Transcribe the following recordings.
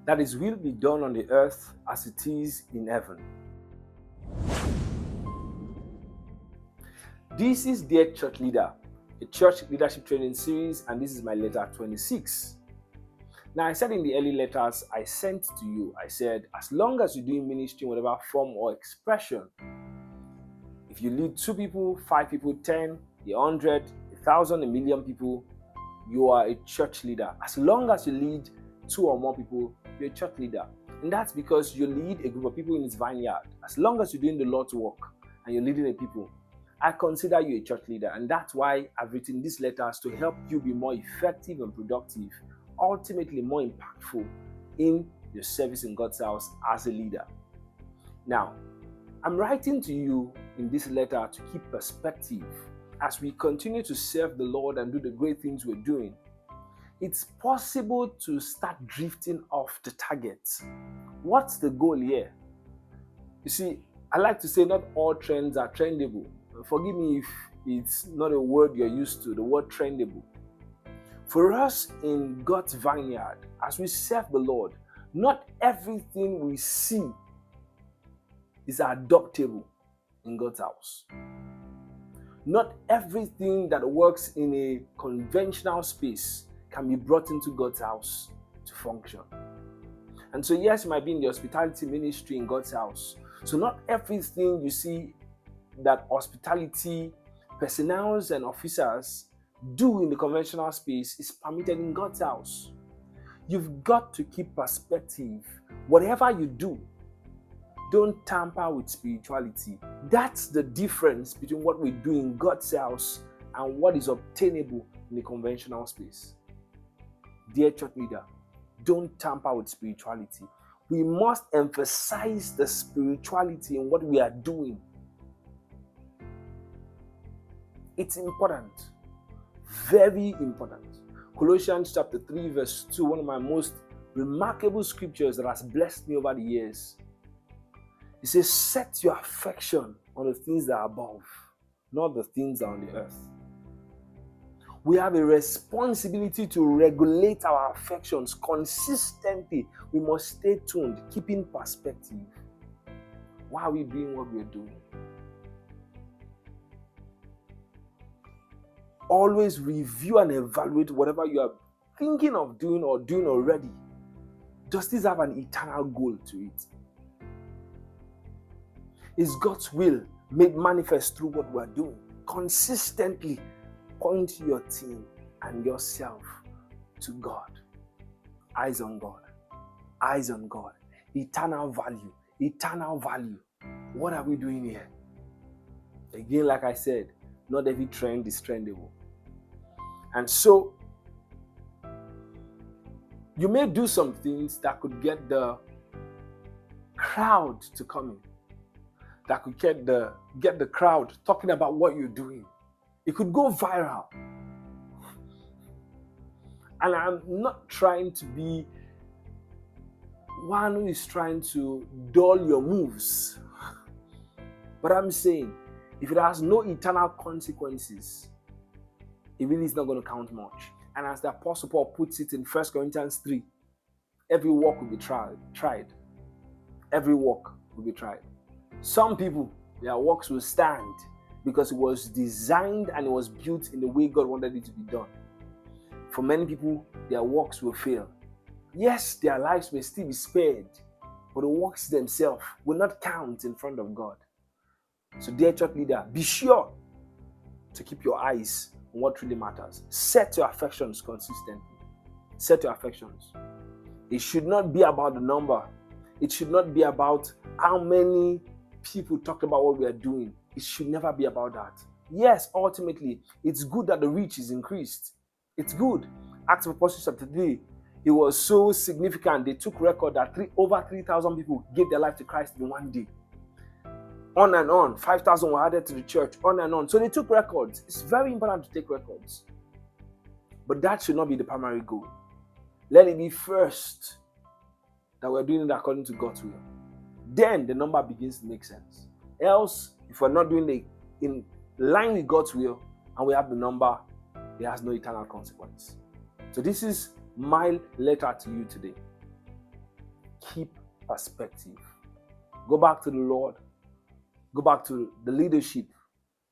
that His will be done on the earth as it is in heaven. This is Dear Church Leader, a church leadership training series, and this is my letter 26. Now, I said in the early letters I sent to you, I said, as long as you're doing ministry in whatever form or expression, if you lead 2 people, 5 people, 10, 100, 1,000, 1,000,000 people, you are a church leader. As long as you lead 2 or more people, you're a church leader. And that's because you lead a group of people in His vineyard. As long as you're doing the Lord's work and you're leading the people, I consider you a church leader. And that's why I've written these letters, to help you be more effective and productive, ultimately more impactful in your service in God's house as a leader. Now, I'm writing to you in this letter to keep perspective as we continue to serve the Lord and do the great things we're doing. It's possible to start drifting off the target. What's the goal here? You see, I like to say not all trends are trendable. Forgive me if it's not a word you're used to, the word trendable. For us in God's vineyard, as we serve the Lord, not everything we see is adoptable in God's house. Not everything that works in a conventional space can be brought into God's house to function. And so yes, you might be in the hospitality ministry in God's house. So not everything you see that hospitality personnel and officers do in the conventional space is permitted in God's house. You've got to keep perspective. Whatever you do, don't tamper with spirituality. That's the difference between what we do in God's house and what is obtainable in the conventional space. Dear church leader, don't tamper with spirituality. We must emphasize the spirituality in what we are doing. It's important. Very important. Colossians chapter 3 verse 2, one of my most remarkable scriptures that has blessed me over the years. It says, set your affection on the things that are above, not the things that are on the earth. We have a responsibility to regulate our affections consistently. We must stay tuned, keeping perspective. Why are we doing what we're doing? Always review and evaluate whatever you are thinking of doing or doing already. Does this have an eternal goal to it? Is God's will made manifest through what we're doing? Consistently point your team and yourself to God. Eyes on God. Eyes on God. Eternal value. Eternal value. What are we doing here? Again, like I said, not every trend is trendable. And so, you may do some things that could get the crowd to come in. That could get the crowd talking about what you're doing. It could go viral. And I'm not trying to be one who is trying to dull your moves. But I'm saying, if it has no eternal consequences, it really is not going to count much. And as the Apostle Paul puts it in 1 Corinthians 3, every work will be tried. Every work will be tried. Some people, their works will stand because it was designed and it was built in the way God wanted it to be done. For many people, their works will fail. Yes, their lives may still be spared, but the works themselves will not count in front of God. So dear church leader, be sure to keep your eyes on what really matters. Set your affections consistently. Set your affections. It should not be about the number. It should not be about how many people talked about what we are doing. It should never be about that. Yes, ultimately, it's good that the reach is increased. It's good. Acts of Apostles chapter 3, it was so significant. They took record that over 3,000 people gave their life to Christ in one day. On and on. 5,000 were added to the church. On and on. So they took records. It's very important to take records. But that should not be the primary goal. Let it be first that we're doing it according to God's will. Then the number begins to make sense. Else, if we're not doing it in line with God's will and we have the number, it has no eternal consequence. So this is my letter to you today. Keep perspective. Go back to the Lord. Go back to the leadership.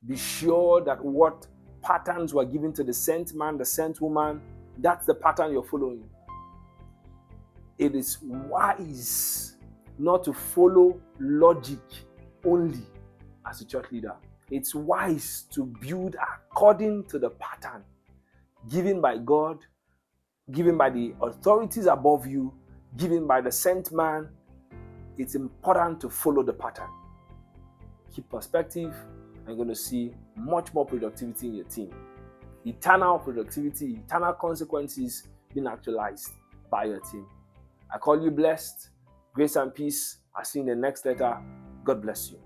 Be sure that what patterns were given to the sent man, the sent woman, that's the pattern you're following. It is wise not to follow logic only as a church leader. It's wise to build according to the pattern given by God, given by the authorities above you, given by the sent man. It's important to follow the pattern. Keep perspective, and you're going to see much more productivity in your team. Eternal productivity, eternal consequences being actualized by your team. I call you blessed. Grace and peace. I'll see you in the next letter. God bless you.